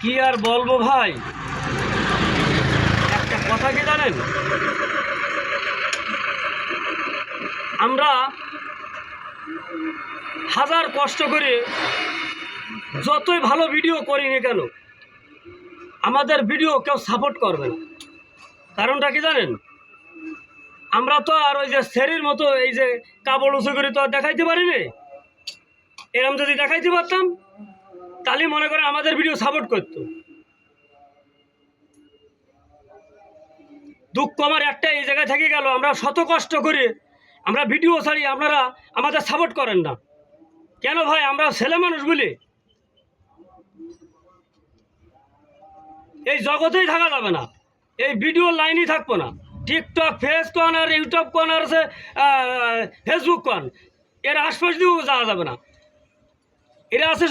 কি আর বলবো ভাই, একটা কথা কি জানেন, আমরা হাজার কষ্ট করে যতই ভালো ভিডিও করি না কেন আমাদের ভিডিও কেউ সাপোর্ট করবে না। কারণটা কি জানেন, আমরা তো আর ওই যে সেরির মতো এই যে কাপড় উঁচু করে তো আর দেখাইতে পারি না। এরকম যদি দেখাইতে পারতাম তাহলে মনে করেন আমাদের ভিডিও সাপোর্ট করতো। দুঃখ আমার একটা এই জায়গায় থেকে গেল, আমরা শত কষ্ট করে আমরা ভিডিও ছাড়ি, আপনারা আমাদের সাপোর্ট করেন না কেন ভাই? আমরা ছেলে মানুষ বলি এই জগতেই থাকা যাবে না, এই ভিডিও লাইনই থাকবো না। টিকটক, ফেস কন আর ইউটিউব কন আর আছে ফেসবুক কন, এর আশপাশ দিয়েও যাওয়া যাবে না। এরা আছে